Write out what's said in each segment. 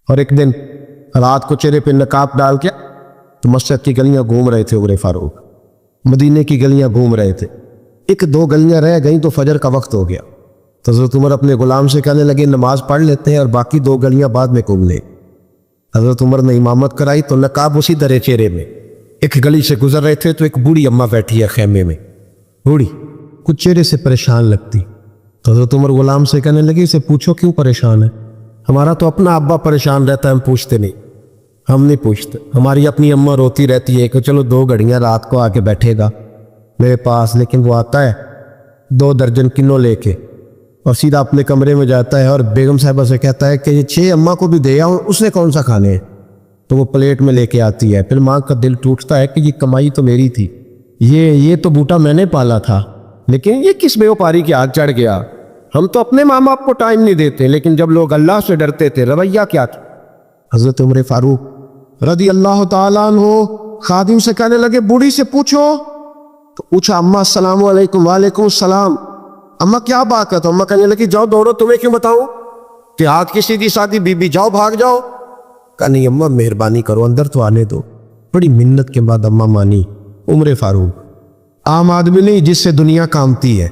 اور ایک دن رات کو چہرے پہ نقاب ڈال کے تو مسجد کی گلیاں گھوم رہے تھے عمر فاروق، مدینے کی گلیاں گھوم رہے تھے۔ ایک دو گلیاں رہ گئیں تو فجر کا وقت ہو گیا، تو حضرت عمر اپنے غلام سے کہنے لگے نماز پڑھ لیتے ہیں اور باقی دو گلیاں بعد میں گھوم لیں۔ حضرت عمر نے امامت کرائی تو نقاب اسی طرح چہرے میں۔ ایک گلی سے گزر رہے تھے تو ایک بوڑھی اماں بیٹھی ہے خیمے میں، بوڑھی کچھ چہرے سے پریشان لگتی، تو حضرت عمر غلام سے کہنے لگے اسے پوچھو کیوں پریشان ہے؟ ہمارا تو اپنا ابا پریشان رہتا ہے، ہم پوچھتے نہیں، ہم نہیں پوچھتے۔ ہماری اپنی اماں روتی رہتی ہے کہ چلو 2 گھڑیاں رات کو آ کے بیٹھے گا میرے پاس، لیکن وہ آتا ہے 2 درجن کنوں لے کے اور سیدھا اپنے کمرے میں جاتا ہے اور بیگم صاحبہ سے کہتا ہے کہ یہ 6 اماں کو بھی دے آؤ، اس نے کون سا کھانے ہیں؟ تو وہ پلیٹ میں لے کے آتی ہے۔ پھر ماں کا دل ٹوٹتا ہے کہ یہ کمائی تو میری تھی، یہ تو بوٹا میں نے پالا تھا، لیکن یہ کس بیوپاری کی آگ چڑھ گیا؟ ہم تو اپنے ماں باپ کو ٹائم نہیں دیتے، لیکن جب لوگ اللہ سے ڈرتے تھے رویہ کیا تھا؟ حضرت عمر فاروق رضی اللہ تعالیٰ عنہ خادم سے کہنے لگے بوڑھی سے پوچھو۔ تو پوچھا اماں السلام علیکم۔ وعلیکم السلام۔ اماں کیا بات ہے؟ تو اماں کہنے لگی جاؤ دوڑو، تمہیں کیوں بتاؤں کہ آج کی سیدھی سادھی بی بی، جاؤ بھاگ جاؤ۔ کہا نہیں اماں مہربانی کرو اندر تو آنے دو۔ بڑی منت کے بعد اماں مانی۔ عمر فاروق عام آدمی نہیں جس سے دنیا کامتی ہے۔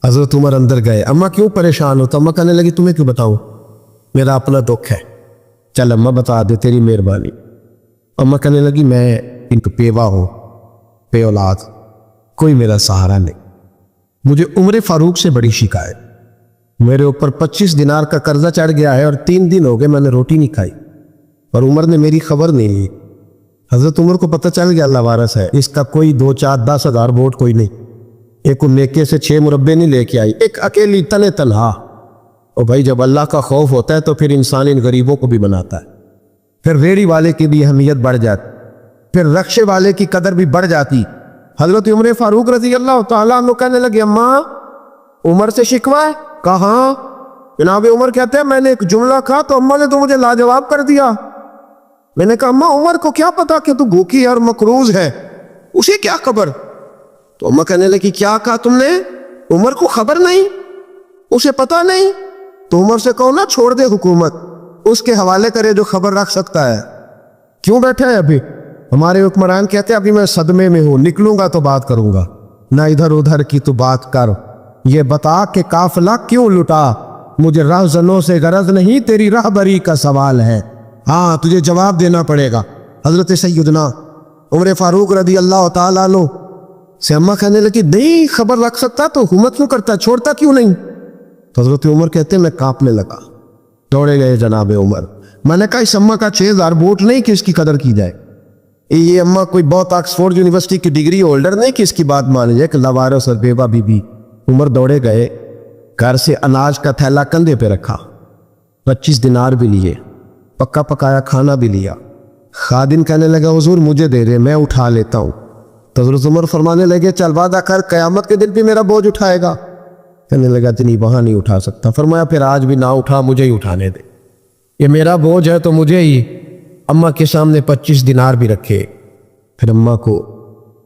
حضرت عمر اندر گئے، اماں کیوں پریشان ہو؟ تو اماں کہنے لگی تمہیں کیوں بتاؤں، میرا اپنا دکھ ہے۔ چل اماں بتا دے، تیری مہربانی۔ اماں کہنے لگی میں ایک بیوہ ہوں، بے اولاد، کوئی میرا سہارا نہیں، مجھے عمر فاروق سے بڑی شکایت، میرے اوپر 25 دینار کا قرضہ چڑھ گیا ہے اور 3 دن ہو گئے میں نے روٹی نہیں کھائی، اور عمر نے میری خبر نہیں لی۔ حضرت عمر کو پتہ چل گیا اللہ وارث ہے، اس کا کوئی 2 4 10 ہزار ووٹ کوئی نہیں، ایک نیکے سے 6 مربے نہیں لے کے آئی، ایک اکیلی تنہا۔ اور بھائی جب اللہ کا خوف ہوتا ہے تو پھر انسان ان غریبوں کو بھی بناتا ہے، پھر ریڑھی والے کی بھی اہمیت بڑھ جاتی، پھر رکشے والے کی قدر بھی بڑھ جاتی۔ حضرت عمر فاروق رضی اللہ تعالیٰ عنہ کہنے لگے اماں عمر سے شکوہ ہے؟ کہاں؟ جناب عمر کہتے ہیں میں نے ایک جملہ کہا تو اماں نے تو مجھے لاجواب کر دیا۔ میں نے کہا اماں عمر کو کیا پتا کہ تو بھوکی اور مقروض ہے، اسے کیا خبر؟ تو اماں کہنے لگی کیا کہا تم نے؟ عمر کو خبر نہیں، اسے پتا نہیں؟ تو عمر سے کہو نا چھوڑ دے حکومت، اس کے حوالے کرے جو خبر رکھ سکتا ہے۔ کیوں بیٹھا ہے ابھی؟ ہمارے حکمران کہتے ہیں ابھی میں صدمے میں ہوں، نکلوں گا تو بات کروں گا، نہ ادھر ادھر کی تو بات کر، یہ بتا کہ قافلہ کیوں لٹا؟ مجھے راہزنوں سے غرض نہیں، تیری راہبری کا سوال ہے، ہاں تجھے جواب دینا پڑے گا۔ حضرت سیدنا عمر فاروق رضی اللہ تعالیٰ عنہ سے اماں کہنے لگی نہیں خبر رکھ سکتا تو حکومت کیوں کرتا، چھوڑتا کیوں نہیں؟ تو حضرت عمر کہتے ہیں میں کانپنے لگا، دوڑے گئے جناب عمر۔ میں نے کہا اس اماں کا 6000 ووٹ نہیں کہ اس کی قدر کی جائے، یہ اماں کوئی بہت آکسفورڈ یونیورسٹی کی ڈگری ہولڈر نہیں کہ اس کی بات مانی جائے کہ لاوارث اور بیوہ بی بی۔ عمر دوڑے گئے، گھر سے اناج کا تھیلا کندھے پہ رکھا، 25 دینار بھی لیے، پکا پکایا کھانا بھی لیا۔ خادم کہنے لگا حضور مجھے دے دے میں اٹھا لیتا ہوں۔ تو حضرت عمر فرمانے لگے چل وعدہ کر قیامت کے دن بھی میرا بوجھ اٹھائے گا؟ کہنے لگا نہیں وہاں نہیں اٹھا سکتا۔ فرمایا پھر آج بھی نہ اٹھا، مجھے ہی اٹھانے دے، یہ میرا بوجھ ہے تو مجھے ہی۔ اماں کے سامنے 25 دینار بھی رکھے۔ پھر اماں کو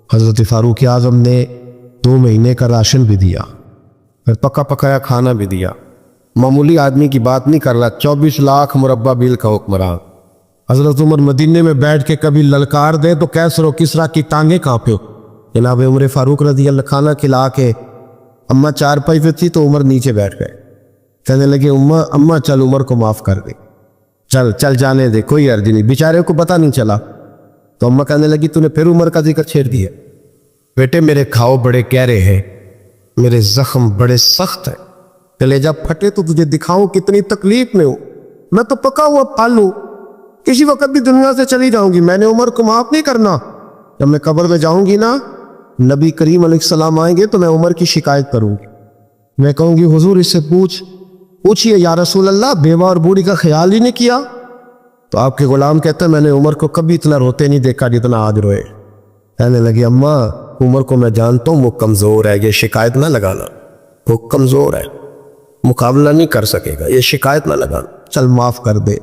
حضرت فاروق اعظم نے 2 مہینے کا راشن بھی دیا، پھر پکا پکایا کھانا بھی دیا۔ معمولی آدمی کی بات نہیں کر رہا، 24 لاکھ مربع میل کا حکمران۔ حضرت عمر مدینے میں بیٹھ کے کبھی للکار دے تو کیسر و کسریٰ کی ٹانگیں کانپے ہو۔ جناب عمر فاروق رضی اللہ کھانا کھلا کے اماں چارپائی پہ تھی تو عمر نیچے بیٹھ گئے، کہنے لگے اماں چل عمر کو معاف کر دے، چل جانے دے، کوئی عرض نہیں، بیچارے کو پتہ نہیں چلا۔ تو اماں کہنے لگی تو نے پھر عمر کا ذکر چھیڑ دیا۔ بیٹے میرے کھاؤ بڑے گہرے ہیں، میرے زخم بڑے سخت ہیں، کلیجہ پھٹے تو تجھے دکھاؤں کتنی تکلیف میں ہوں، میں تو پکا ہوا پھل ہوں، کسی وقت بھی دنیا سے چلی جاؤں گی، میں نے عمر کو معاف نہیں کرنا۔ جب میں قبر میں جاؤں گی نا، نبی کریم علیہ السلام آئیں گے تو میں عمر کی شکایت کروں گی، میں کہوں گی حضور اس سے پوچھئے یا رسول اللہ بیوہ اور بوڑھی کا خیال ہی نہیں کیا؟ تو آپ کے غلام کہتے ہیں میں نے عمر کو کبھی اتنا روتے نہیں دیکھا جتنا آج روئے۔ کہنے لگی اماں عمر کو میں جانتا ہوں وہ کمزور ہے، یہ شکایت نہ لگانا، وہ کمزور ہے، مقابلہ نہیں کر سکے گا، یہ شکایت نہ لگانا، چل معاف کر دے۔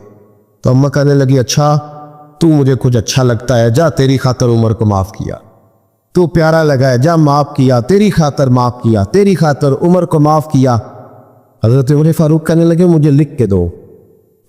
تو اماں کہنے لگی اچھا تو مجھے کچھ اچھا لگتا ہے، جا تیری خاطر عمر کو معاف کیا، تو پیارا لگا ہے، جا معاف کیا، تیری خاطر معاف کیا، تیری خاطر عمر کو معاف کیا۔ حضرت عمر فاروق کہنے لگے مجھے لکھ کے دو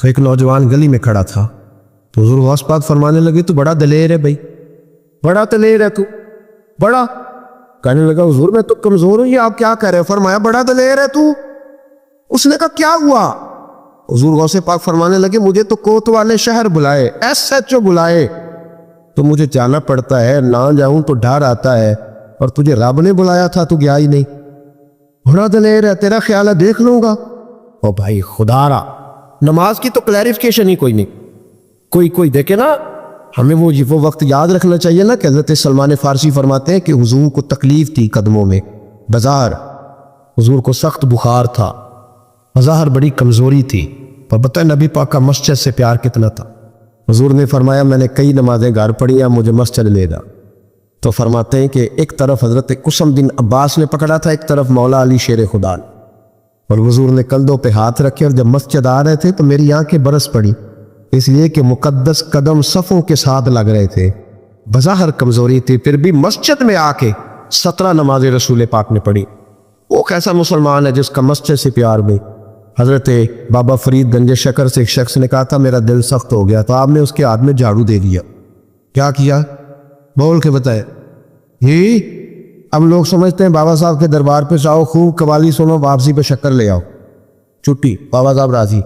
تو ایک نوجوان گلی میں کھڑا تھا، تو حضور غوث پاک فرمانے لگے تو بڑا دلیر ہے بھائی، بڑا دلیر ہے تو، بڑا۔ کہنے لگا حضور میں تو کمزور ہوں، یہ آپ کیا کہہ رہے ہیں؟ فرمایا بڑا دلیر ہے تو۔ اس نے کہا کیا ہوا؟ حضور غوث پاک فرمانے لگے مجھے تو کوت والے شہر بلائے، SHO بلائے، تو مجھے جانا پڑتا ہے، نہ جاؤں تو ڈر آتا ہے، اور تجھے رب نے بلایا تھا تو گیا ہی نہیں، بڑا دلیر ہے، تیرا خیال ہے دیکھ لوں گا۔ او بھائی خدا را، نماز کی تو کلیریفکیشن ہی کوئی نہیں، کوئی دیکھے نا، ہمیں وہ وقت یاد رکھنا چاہیے نا کہ حضرت سلمان فارسی فرماتے ہیں کہ حضور کو تکلیف تھی قدموں میں، بظاہر حضور کو سخت بخار تھا، بظاہر بڑی کمزوری تھی، پر بتائے نبی پاک کا مسجد سے پیار کتنا تھا۔ حضور نے فرمایا میں نے کئی نمازیں گھر پڑھی ہیں، مجھے مسجد لے جا۔ تو فرماتے ہیں کہ ایک طرف حضرت قسم بن عباس نے پکڑا تھا، ایک طرف مولا علی شیر خدا نے، اور حضور نے کندھوں پہ ہاتھ رکھے، اور جب مسجد آ رہے تھے تو میری آنکھیں برس پڑی، اس لیے کہ مقدس قدم صفوں کے ساتھ لگ رہے تھے، بظاہر کمزوری تھی، پھر بھی مسجد میں آ کے 17 نمازیں رسول پاک نے پڑھی۔ وہ کیسا مسلمان ہے جس کا مسجد سے پیار بھی۔ حضرت بابا فرید گنج شکر سے ایک شخص نے کہا تھا میرا دل سخت ہو گیا، تو آپ نے اس کے ہاتھ میں جھاڑو دے دیا۔ کیا کیا؟ بول کے بتائے۔ اب لوگ سمجھتے ہیں بابا صاحب کے دربار پہ جاؤ، خوب قوالی سنو، واپسی پہ شکر لے آؤ، چھٹی، بابا صاحب راضی۔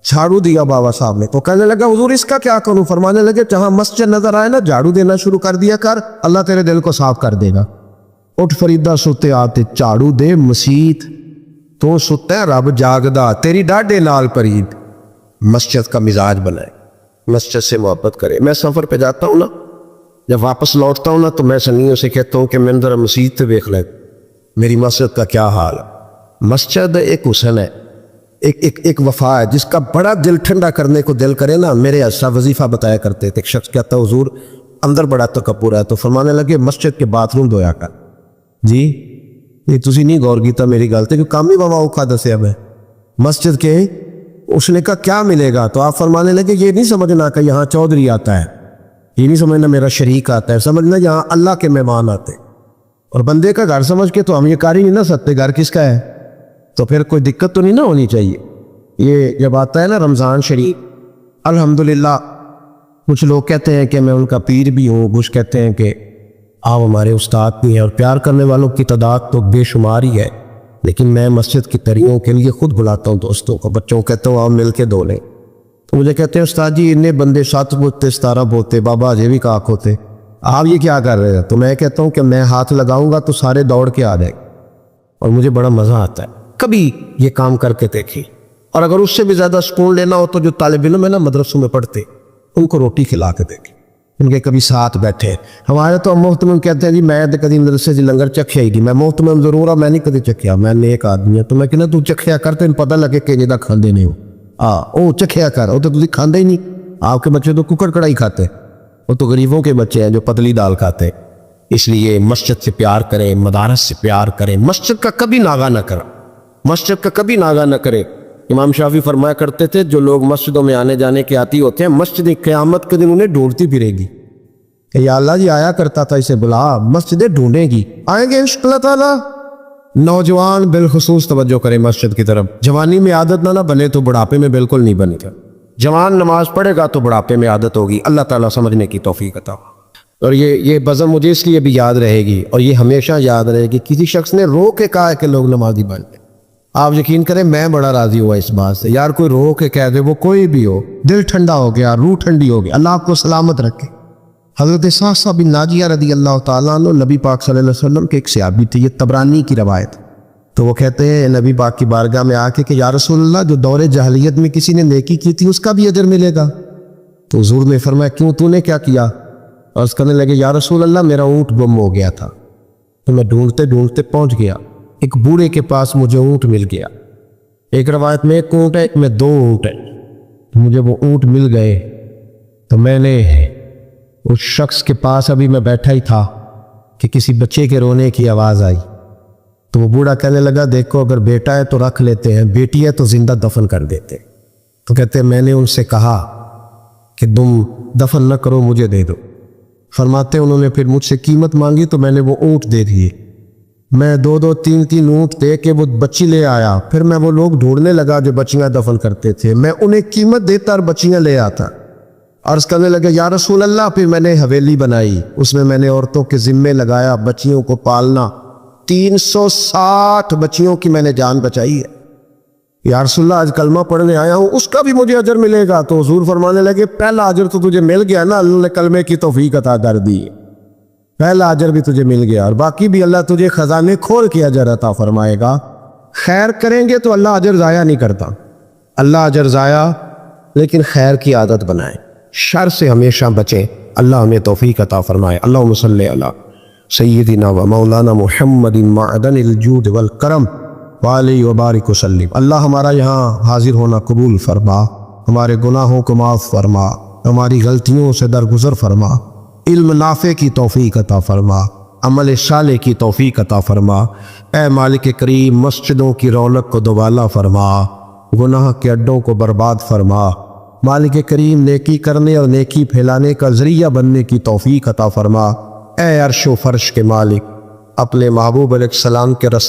جھاڑو دیا بابا صاحب نے، تو کہنے لگا حضور اس کا کیا کروں؟ فرمانے لگے جہاں مسجد نظر آئے نا جھاڑو دینا شروع کر دیا کر، اللہ تیرے دل کو صاف کر دے گا۔ اٹھ فریدہ ستے آتے، جھاڑو دے مسیت، تو ستا ہے رب جاگدا، تیری ڈاڈے نال پرید۔ مسجد کا مزاج بنائے، مسجد سے محبت کرے۔ میں سفر پہ جاتا ہوں نا، جب واپس لوٹتا ہوں نا تو میں سنیوں سے کہتا ہوں کہ میں ذرا مسجد سے دیکھ لے میری مسجد کا کیا حال ہے۔ مسجد ایک حسن ہے، ایک وفا ہے، جس کا بڑا دل ٹھنڈا کرنے کو دل کرے نا۔ میرے ایسا وظیفہ بتایا کرتے تھے، ایک شخص کہتا حضور اندر بڑا تکبر ہے، تو فرمانے لگے مسجد کے باتھ روم دھویا کر۔ جی یہ تسی نہیں غور کیتا میری گل تے، کہ کام ہی بابا اوکھا دسیا میں مسجد کے۔ اس نے کہا کیا ملے گا؟ تو آپ فرمانے لگے یہ نہیں سمجھنا کہ یہاں چودھری آتا ہے، یہ نہیں سمجھنا میرا شریک آتا ہے، سمجھنا یہاں اللہ کے مہمان آتے۔ اور بندے کا گھر سمجھ کے تو ہم یہ کر ہی نہیں نہ سکتے، گھر کس کا ہے؟ تو پھر کوئی دقت تو نہیں نہ ہونی چاہیے۔ یہ جب آتا ہے نا رمضان شریف، الحمدللہ کچھ لوگ کہتے ہیں کہ میں ان کا پیر بھی ہوں، کچھ کہتے ہیں کہ آپ ہمارے استاد بھی ہیں، اور پیار کرنے والوں کی تعداد تو بے شمار ہی ہے، لیکن میں مسجد کی تریوں کے لیے خود بلاتا ہوں دوستوں کو، بچوں کو کہتا ہوں آپ مل کے دھو لیں۔ تو مجھے کہتے ہیں استاد جی اتنے بندے 7 بوتے 17 بوتے، بابا اجے بھی کاک ہوتے، آپ یہ کیا کر رہے ہیں؟ تو میں کہتا ہوں کہ میں ہاتھ لگاؤں گا تو سارے دوڑ کے آ جائیں، اور مجھے بڑا مزہ آتا ہے۔ کبھی یہ کام کر کے دیکھیں، اور اگر اس سے بھی زیادہ سکون لینا ہو تو جو طالب علم ہے نا مدرسوں میں پڑھتے، ان کو روٹی کھلا کے دیکھیں، ان کے کبھی ساتھ بیٹھے۔ ہمارے تو محتمم کہتے ہیں جی میں تو کدی مدرسے سے لنگر چکھیا ہی نہیں، میں محتمم ضرور ہوں، میں نہیں کدی چکھیا، میں نیک آدمی ہوں۔ تو میں کہنا تو چکھیا کر، تین پتہ لگے کہ جدا کھاندے نہیں ہو، او چکھیا کر، وہ تو تسی کھاندے ہی نہیں۔ آپ کے بچے تو ککڑ کڑائی کھاتے ہیں، وہ تو غریبوں کے بچے ہیں جو پتلی دال کھاتے ہیں۔ اس لیے مسجد سے پیار کریں، مدارس سے پیار کریں، مسجد کا کبھی ناغہ نہ کریں، مسجد کا کبھی ناغہ نہ کریں۔ امام شافعی فرمایا کرتے تھے جو لوگ مسجدوں میں آنے جانے کے عادی ہوتے ہیں، مسجد قیامت کے دن انہیں ڈھونڈتی پھرے گی کہ یا اللہ جی آیا کرتا تھا اسے بلا، مسجدیں ڈھونڈے گی، آئیں گے انشاءاللہ تعالیٰ۔ نوجوان بالخصوص توجہ کریں مسجد کی طرف، جوانی میں عادت نہ بنے تو بڑھاپے میں بالکل نہیں بنے گا۔ جوان نماز پڑھے گا تو بڑھاپے میں عادت ہوگی، اللہ تعالیٰ سمجھنے کی توفیق عطا۔ اور یہ بزم مجھے اس لیے بھی یاد رہے گی، اور یہ ہمیشہ یاد رہے گی، کسی شخص نے رو کے کہا ہے کہ لوگ نمازی بن جائیں۔ آپ یقین کریں میں بڑا راضی ہوا اس بات سے، یار کوئی رو کے کہہ دے، وہ کوئی بھی ہو، دل ٹھنڈا ہو گیا، روح ٹھنڈی ہو گئی، اللہ آپ کو سلامت رکھے۔ حضرت صاحب بن ناجیہ رضی اللہ تعالیٰ عنہ نبی پاک صلی اللہ علیہ وسلم کے ایک صحابی تھے، یہ طبرانی کی روایت۔ تو وہ کہتے ہیں نبی پاک کی بارگاہ میں آ کے کہ یا رسول اللہ جو دور جاہلیت میں کسی نے نیکی کی تھی اس کا بھی اجر ملے گا؟ تو حضور نے فرمایا کیوں، تو نے کیا کیا؟ اور اس کرنے لگے یا رسول اللہ میرا اونٹ گم ہو گیا تھا، تو میں ڈھونڈتے ڈھونڈتے پہنچ گیا، ایک بوڑھے کے پاس مجھے اونٹ مل گیا۔ ایک روایت میں ایک اونٹ ہے، ایک میں 2 اونٹ ہیں، تو مجھے وہ اونٹ مل گئے۔ تو میں نے اس شخص کے پاس ابھی میں بیٹھا ہی تھا کہ کسی بچے کے رونے کی آواز آئی، تو وہ بوڑھا کہنے لگا دیکھو اگر بیٹا ہے تو رکھ لیتے ہیں، بیٹی ہے تو زندہ دفن کر دیتے۔ تو کہتے ہیں میں نے ان سے کہا کہ تم دفن نہ کرو، مجھے دے دو۔ فرماتے انہوں نے پھر مجھ سے قیمت مانگی تو میں نے وہ اونٹ دے دیے۔ میں 2-2 3-3 اونٹ دے کے وہ بچی لے آیا. پھر میں وہ لوگ ڈھونڈنے لگا جو بچیاں دفن کرتے تھے. میں انہیں قیمت دیتا اور بچیاں لے آتا. عرض کرنے لگا یا رسول اللہ. پھر میں نے حویلی بنائی, اس میں نے عورتوں کے ذمے لگایا بچیوں کو پالنا. 360 بچیوں کی میں نے جان بچائی ہے. یا رسول اللہ آج کلمہ پڑھنے آیا ہوں, اس کا بھی مجھے اجر ملے گا؟ تو حضور فرمانے لگے پہلا اجر تو تجھے مل گیا نا, اللہ نے کلمے کی توفیق عطا کر دی. پہلا اجر بھی تجھے مل گیا, اور باقی بھی اللہ تجھے خزانے کھول کے اجر عطا فرمائے گا. خیر کریں گے تو اللہ اجر ضائع نہیں کرتا. اللہ اجر ضائع, لیکن خیر کی عادت بنائیں, شر سے ہمیشہ بچیں. اللہ ہمیں توفیق عطا فرمائے. اللہم صلی علی سیدنا و مولانا محمد معدن الجود والکرم وعلی وبارک وسلم. اللہ ہمارا یہاں حاضر ہونا قبول فرما, ہمارے گناہوں کو معاف فرما, ہماری غلطیوں سے درگزر فرما, علم نافع کی توفیق عطا فرما, عمل صالح کی توفیق عطا فرما. اے مالک کریم مسجدوں کی رونق کو دوبالا فرما, گناہ کے اڈوں کو برباد فرما. مالک کریم نیکی کرنے اور نیکی پھیلانے کا ذریعہ بننے کی توفیق عطا فرما. اے عرش و فرش کے مالک, اپنے محبوب علیہ السلام کے رسول